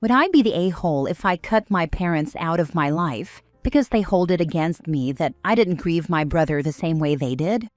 Would I be the a-hole if I cut my parents out of my life because they hold it against me that I didn't grieve my brother the same way they did?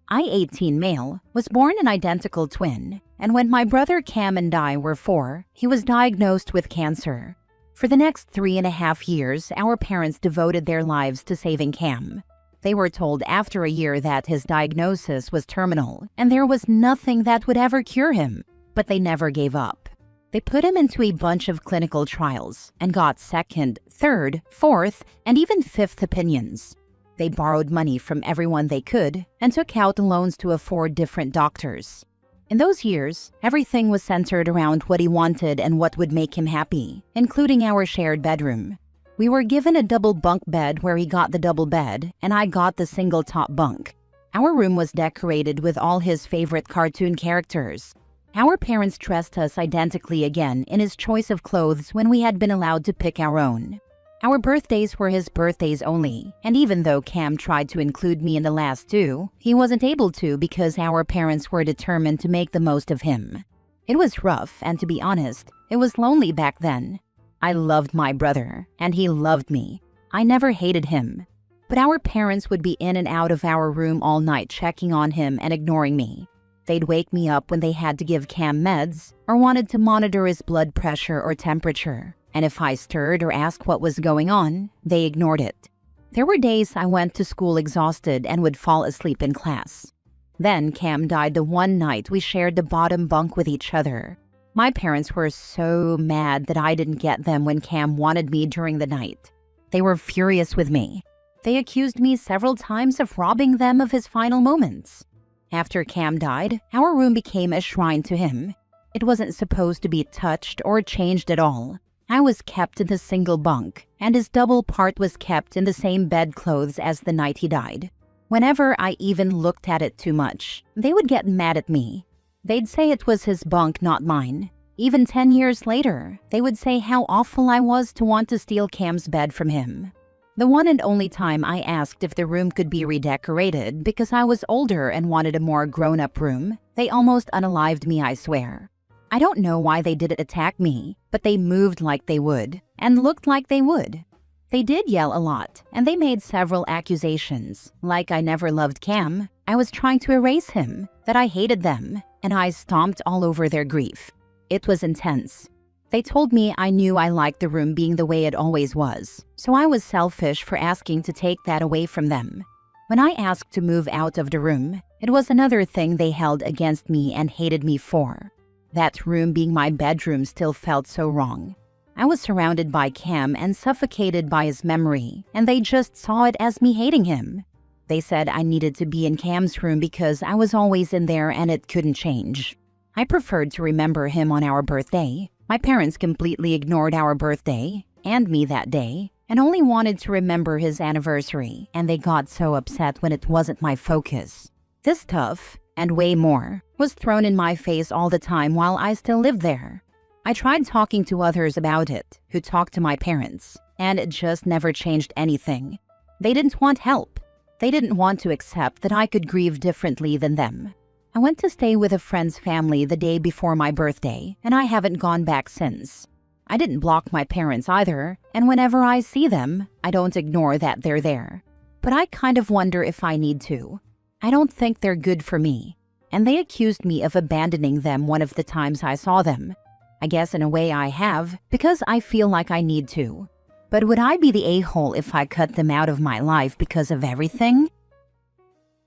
I, 18 male, was born an identical twin, and when my brother Cam and I were 4, he was diagnosed with cancer. For the next 3.5 years, our parents devoted their lives to saving Cam. They were told after a year that his diagnosis was terminal, and there was nothing that would ever cure him, but they never gave up. They put him into a bunch of clinical trials and got second, third, fourth, and even fifth opinions. They borrowed money from everyone they could and took out loans to afford different doctors. In those years, everything was centered around what he wanted and what would make him happy, including our shared bedroom. We were given a double bunk bed where he got the double bed and I got the single top bunk. Our room was decorated with all his favorite cartoon characters. Our parents dressed us identically again in his choice of clothes when we had been allowed to pick our own. Our birthdays were his birthdays only, and even though Cam tried to include me in the last 2, he wasn't able to because our parents were determined to make the most of him. It was rough, and to be honest, it was lonely back then. I loved my brother, and he loved me. I never hated him. But our parents would be in and out of our room all night checking on him and ignoring me. They'd wake me up when they had to give Cam meds or wanted to monitor his blood pressure or temperature. And if I stirred or asked what was going on, they ignored it. There were days I went to school exhausted and would fall asleep in class. Then Cam died the one night we shared the bottom bunk with each other. My parents were so mad that I didn't get them when Cam wanted me during the night. They were furious with me. They accused me several times of robbing them of his final moments. After Cam died, our room became a shrine to him. It wasn't supposed to be touched or changed at all. I was kept in the single bunk, and his double part was kept in the same bedclothes as the night he died. Whenever I even looked at it too much, they would get mad at me. They'd say it was his bunk, not mine. Even 10 years later, they would say how awful I was to want to steal Cam's bed from him. The one and only time I asked if the room could be redecorated because I was older and wanted a more grown-up room, they almost unalived me, I swear. I don't know why they didn't attack me, but they moved like they would, and looked like they would. They did yell a lot, and they made several accusations, like I never loved Cam, I was trying to erase him, that I hated them, and I stomped all over their grief. It was intense. They told me I knew I liked the room being the way it always was, so I was selfish for asking to take that away from them. When I asked to move out of the room, it was another thing they held against me and hated me for. That room being my bedroom still felt so wrong. I was surrounded by Cam and suffocated by his memory, and they just saw it as me hating him. They said I needed to be in Cam's room because I was always in there and it couldn't change. I preferred to remember him on our birthday. My parents completely ignored our birthday, and me that day, and only wanted to remember his anniversary, and they got so upset when it wasn't my focus. This stuff, and way more, was thrown in my face all the time while I still lived there. I tried talking to others about it, who talked to my parents, and it just never changed anything. They didn't want help. They didn't want to accept that I could grieve differently than them. I went to stay with a friend's family the day before my birthday, and I haven't gone back since. I didn't block my parents either, and whenever I see them, I don't ignore that they're there. But I kind of wonder if I need to. I don't think they're good for me, and they accused me of abandoning them one of the times I saw them. I guess in a way I have, because I feel like I need to. But would I be the a-hole if I cut them out of my life because of everything?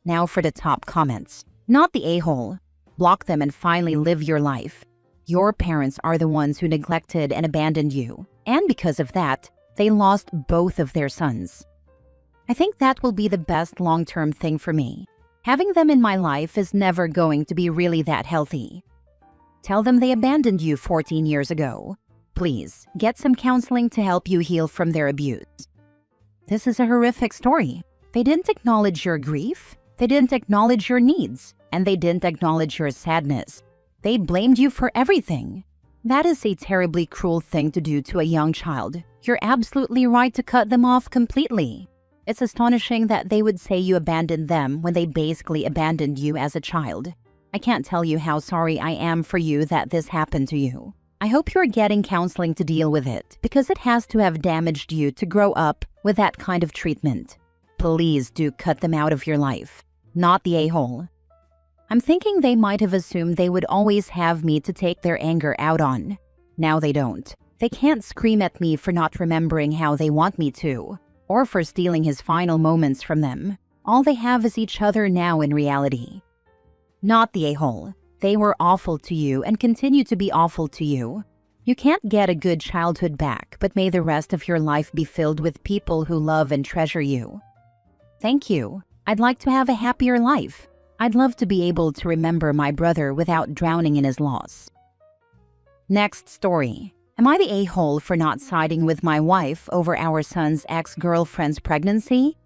Now for the top comments. Not the a-hole. Block them and finally live your life. Your parents are the ones who neglected and abandoned you, and because of that, they lost both of their sons. I think that will be the best long-term thing for me. Having them in my life is never going to be really that healthy. Tell them they abandoned you 14 years ago. Please, get some counseling to help you heal from their abuse. This is a horrific story. They didn't acknowledge your grief, they didn't acknowledge your needs, and they didn't acknowledge your sadness. They blamed you for everything. That is a terribly cruel thing to do to a young child. You're absolutely right to cut them off completely. It's astonishing that they would say you abandoned them when they basically abandoned you as a child. I can't tell you how sorry I am for you that this happened to you. I hope you're getting counseling to deal with it because it has to have damaged you to grow up with that kind of treatment. Please do cut them out of your life, not the a-hole. I'm thinking they might have assumed they would always have me to take their anger out on. Now they don't. They can't scream at me for not remembering how they want me to, or for stealing his final moments from them. All they have is each other now in reality. Not the a-hole. They were awful to you and continue to be awful to you. You can't get a good childhood back, but may the rest of your life be filled with people who love and treasure you. Thank you. I'd like to have a happier life. I'd love to be able to remember my brother without drowning in his loss. Next story. Am I the a-hole for not siding with my wife over our son's ex-girlfriend's pregnancy?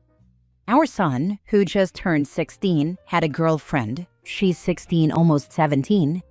Our son, who just turned 16, had a girlfriend. She's 16, almost 17,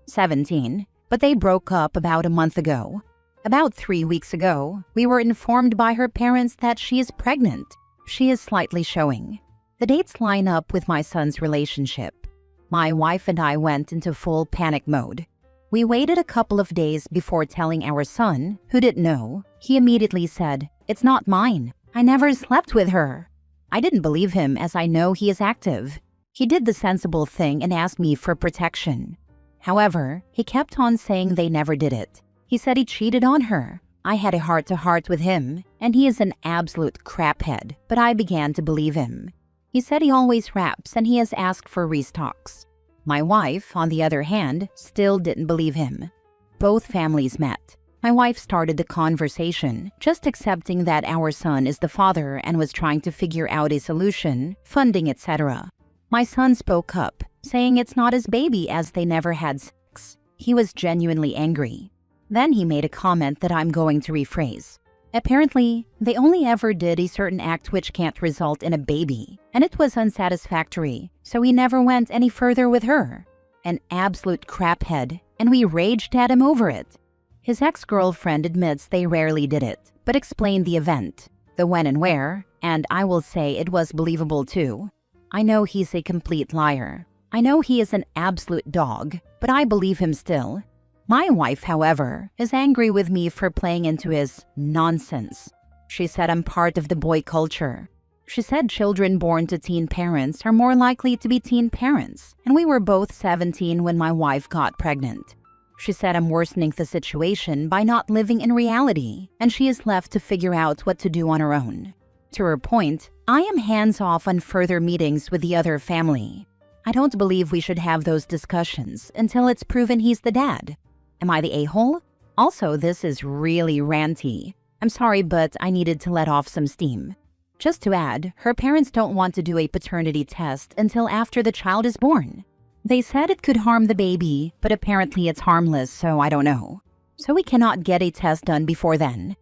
but they broke up about a month ago. About 3 weeks ago, we were informed by her parents that she is pregnant. She is slightly showing. The dates line up with my son's relationship. My wife and I went into full panic mode. We waited a couple of days before telling our son, who didn't know. He immediately said, "It's not mine. I never slept with her." I didn't believe him as I know he is active. He did the sensible thing and asked me for protection. However, he kept on saying they never did it. He said he cheated on her. I had a heart-to-heart with him, and he is an absolute craphead, but I began to believe him. He said he always raps and he has asked for restocks. My wife, on the other hand, still didn't believe him. Both families met. My wife started the conversation, just accepting that our son is the father and was trying to figure out a solution, funding, etc. My son spoke up, saying it's not his baby as they never had sex. He was genuinely angry. Then he made a comment that I'm going to rephrase. Apparently, they only ever did a certain act which can't result in a baby, and it was unsatisfactory, so he never went any further with her. An absolute craphead, and we raged at him over it. His ex-girlfriend admits they rarely did it, but explained the event, the when and where, and I will say it was believable too. I know he's a complete liar. I know he is an absolute dog, but I believe him still. My wife, however, is angry with me for playing into his nonsense. She said I'm part of the boy culture. She said children born to teen parents are more likely to be teen parents, and we were both 17 when my wife got pregnant. She said I'm worsening the situation by not living in reality, and she is left to figure out what to do on her own. To her point, I am hands-off on further meetings with the other family. I don't believe we should have those discussions until it's proven he's the dad. Am I the a-hole? Also, this is really ranty. I'm sorry, but I needed to let off some steam. Just to add, her parents don't want to do a paternity test until after the child is born. They said it could harm the baby, but apparently it's harmless, so I don't know. So we cannot get a test done before then.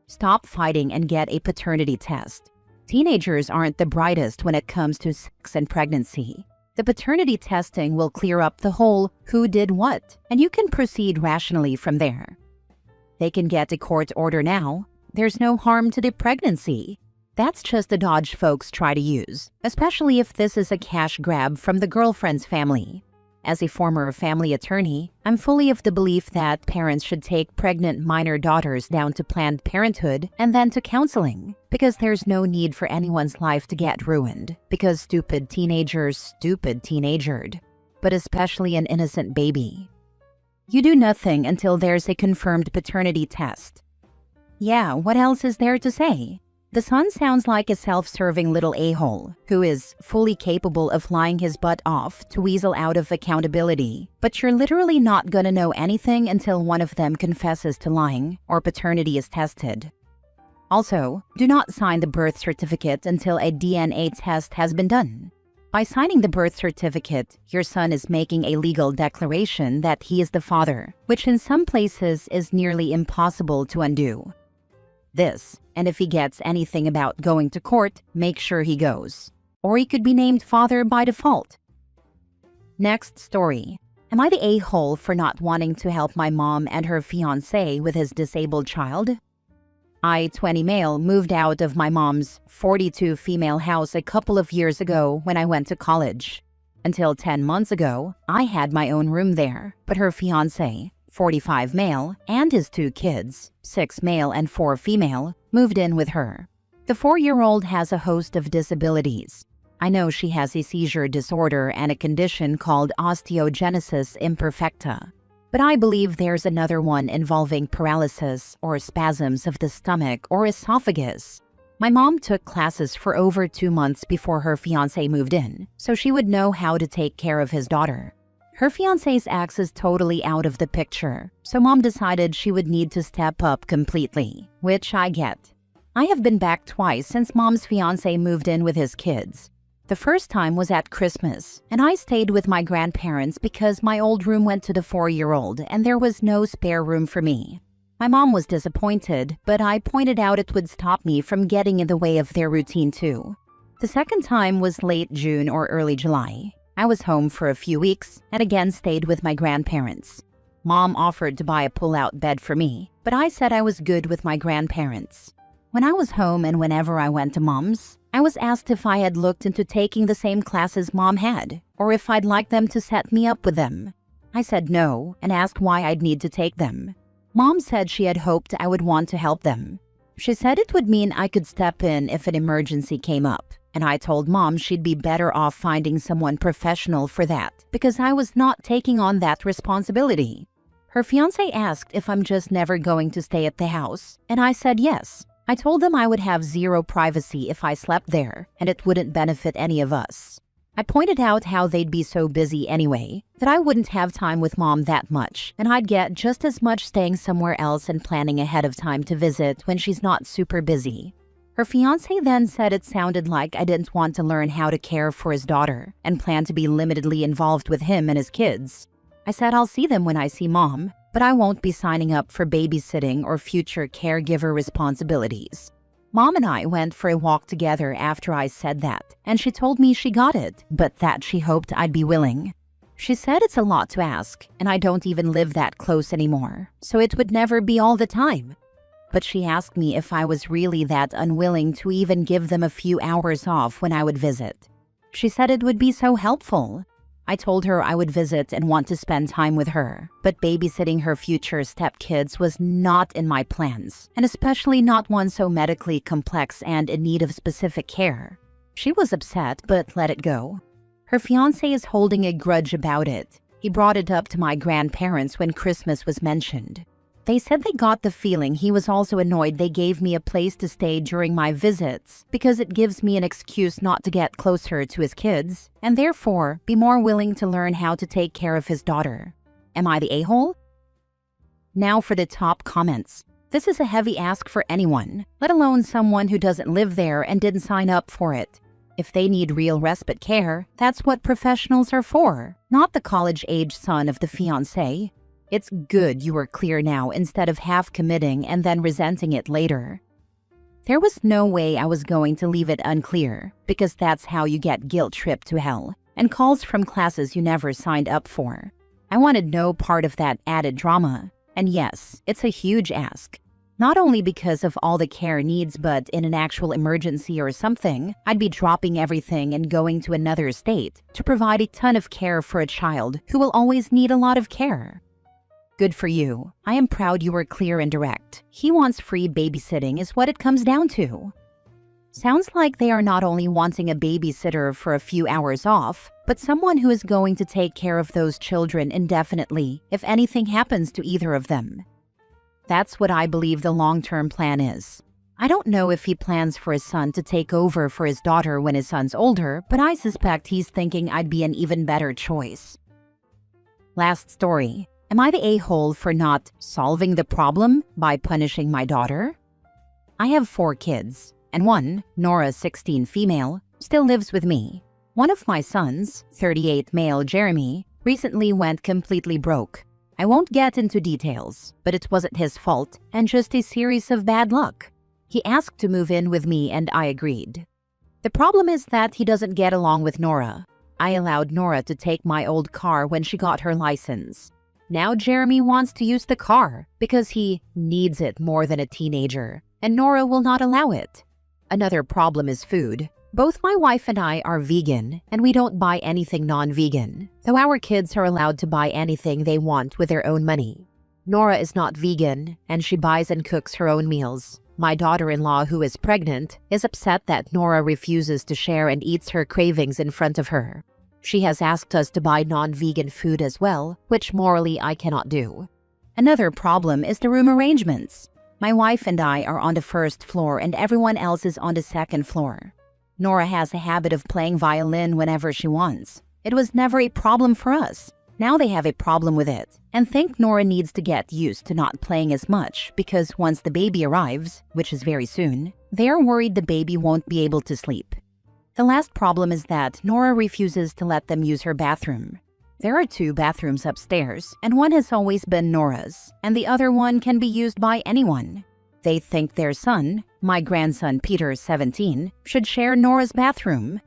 Stop fighting and get a paternity test. Teenagers aren't the brightest when it comes to sex and pregnancy. The paternity testing will clear up the whole who did what, and you can proceed rationally from there. They can get a court order now. There's no harm to the pregnancy. That's just a dodge folks try to use, especially if this is a cash grab from the girlfriend's family. As a former family attorney, I'm fully of the belief that parents should take pregnant minor daughters down to Planned Parenthood and then to counseling, because there's no need for anyone's life to get ruined, because stupid teenagered, but especially an innocent baby. You do nothing until there's a confirmed paternity test. Yeah, what else is there to say? The son sounds like a self-serving little a-hole who is fully capable of lying his butt off to weasel out of accountability, but you're literally not gonna know anything until one of them confesses to lying or paternity is tested. Also, do not sign the birth certificate until a DNA test has been done. By signing the birth certificate, your son is making a legal declaration that he is the father, which in some places is nearly impossible to undo. This, and if he gets anything about going to court, make sure he goes. Or he could be named father by default. Next story. Am I the a-hole for not wanting to help my mom and her fiancé with his disabled child? I, 20 male, moved out of my mom's 42 female house a couple of years ago when I went to college. Until 10 months ago, I had my own room there, but her fiancé, 45 male, and his 2 kids, 6 male and 4 female, moved in with her. The 4-year-old has a host of disabilities. I know she has a seizure disorder and a condition called osteogenesis imperfecta. But I believe there's another one involving paralysis or spasms of the stomach or esophagus. My mom took classes for over 2 months before her fiancé moved in, so she would know how to take care of his daughter. Her fiancé's ex is totally out of the picture, so mom decided she would need to step up completely, which I get. I have been back twice since mom's fiancé moved in with his kids. The first time was at Christmas, and I stayed with my grandparents because my old room went to the 4-year-old and there was no spare room for me. My mom was disappointed, but I pointed out it would stop me from getting in the way of their routine too. The second time was late June or early July. I was home for a few weeks and again stayed with my grandparents. Mom offered to buy a pull-out bed for me, but I said I was good with my grandparents. When I was home and whenever I went to mom's, I was asked if I had looked into taking the same classes mom had, or if I'd like them to set me up with them. I said no and asked why I'd need to take them. Mom said she had hoped I would want to help them. She said it would mean I could step in if an emergency came up, and I told mom she'd be better off finding someone professional for that because I was not taking on that responsibility. Her fiancé asked if I'm just never going to stay at the house, and I said yes. I told them I would have 0 privacy if I slept there, and it wouldn't benefit any of us. I pointed out how they'd be so busy anyway, that I wouldn't have time with mom that much, and I'd get just as much staying somewhere else and planning ahead of time to visit when she's not super busy. Her fiancé then said it sounded like I didn't want to learn how to care for his daughter and planned to be limitedly involved with him and his kids. I said I'll see them when I see mom, but I won't be signing up for babysitting or future caregiver responsibilities. Mom and I went for a walk together after I said that, and she told me she got it, but that she hoped I'd be willing. She said it's a lot to ask, and I don't even live that close anymore, so it would never be all the time. But she asked me if I was really that unwilling to even give them a few hours off when I would visit. She said it would be so helpful. I told her I would visit and want to spend time with her, but babysitting her future stepkids was not in my plans, and especially not one so medically complex and in need of specific care. She was upset, but let it go. Her fiancé is holding a grudge about it. He brought it up to my grandparents when Christmas was mentioned. They said they got the feeling he was also annoyed they gave me a place to stay during my visits because it gives me an excuse not to get closer to his kids and therefore be more willing to learn how to take care of his daughter. Am I the a-hole? Now for the top comments. This is a heavy ask for anyone, let alone someone who doesn't live there and didn't sign up for it. If they need real respite care, that's what professionals are for, not the college-age son of the fiancé. It's good you are clear now instead of half committing and then resenting it later. There was no way I was going to leave it unclear, because that's how you get guilt-tripped to hell, and calls from classes you never signed up for. I wanted no part of that added drama. And yes, it's a huge ask. Not only because of all the care needs, but in an actual emergency or something, I'd be dropping everything and going to another state to provide a ton of care for a child who will always need a lot of care. Good for you. I am proud you were clear and direct. He wants free babysitting is what it comes down to. Sounds like they are not only wanting a babysitter for a few hours off, but someone who is going to take care of those children indefinitely if anything happens to either of them. That's what I believe the long-term plan is. I don't know if he plans for his son to take over for his daughter when his son's older, but I suspect he's thinking I'd be an even better choice. Last story. Am I the a-hole for not solving the problem by punishing my daughter? I have 4 kids, and one, Nora 16 female, still lives with me. One of my sons, 38 male Jeremy, recently went completely broke. I won't get into details, but it wasn't his fault and just a series of bad luck. He asked to move in with me and I agreed. The problem is that he doesn't get along with Nora. I allowed Nora to take my old car when she got her license. Now Jeremy wants to use the car because he needs it more than a teenager, and Nora will not allow it. Another problem is food. Both my wife and I are vegan, and we don't buy anything non-vegan, though our kids are allowed to buy anything they want with their own money. Nora is not vegan, and she buys and cooks her own meals. My daughter-in-law, who is pregnant, is upset that Nora refuses to share and eats her cravings in front of her. She has asked us to buy non-vegan food as well, which morally I cannot do. Another problem is the room arrangements. My wife and I are on the first floor and everyone else is on the second floor. Nora has a habit of playing violin whenever she wants. It was never a problem for us. Now they have a problem with it and think Nora needs to get used to not playing as much because once the baby arrives, which is very soon, they are worried the baby won't be able to sleep. The last problem is that Nora refuses to let them use her bathroom. There are 2 bathrooms upstairs, and one has always been Nora's, and the other one can be used by anyone. They think their son, my grandson Peter, 17, should share Nora's bathroom.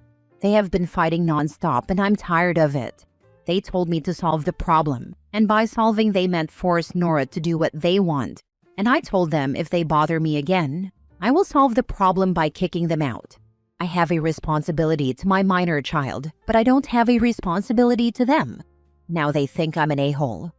They have been fighting non-stop and I'm tired of it. They told me to solve the problem, and by solving they meant force Nora to do what they want. And I told them if they bother me again, I will solve the problem by kicking them out. I have a responsibility to my minor child, but I don't have a responsibility to them. Now they think I'm an a-hole.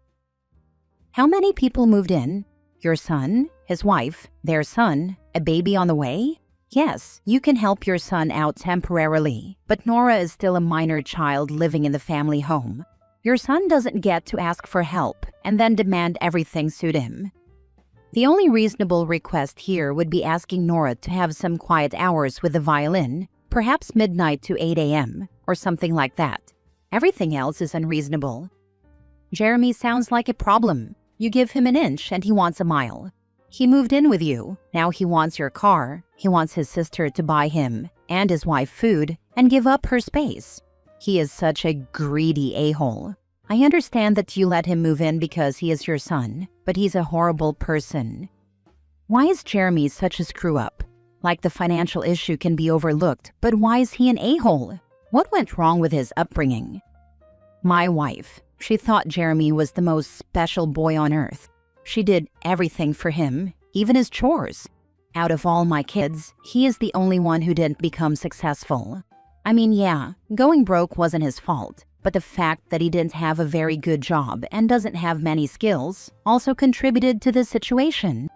How many people moved in? Your son, his wife, their son, a baby on the way? Yes, you can help your son out temporarily, but Nora is still a minor child living in the family home. Your son doesn't get to ask for help and then demand everything suit him. The only reasonable request here would be asking Nora to have some quiet hours with the violin, perhaps midnight to 8 a.m. or something like that. Everything else is unreasonable. Jeremy sounds like a problem. You give him an inch and he wants a mile. He moved in with you. Now he wants your car. He wants his sister to buy him and his wife food and give up her space. He is such a greedy a-hole. I understand that you let him move in because he is your son, but he's a horrible person. Why is Jeremy such a screw-up? Like the financial issue can be overlooked, but why is he an a-hole? What went wrong with his upbringing? My wife. She thought Jeremy was the most special boy on earth. She did everything for him, even his chores. Out of all my kids, he is the only one who didn't become successful. I mean, yeah, going broke wasn't his fault, but the fact that he didn't have a very good job and doesn't have many skills also contributed to this situation.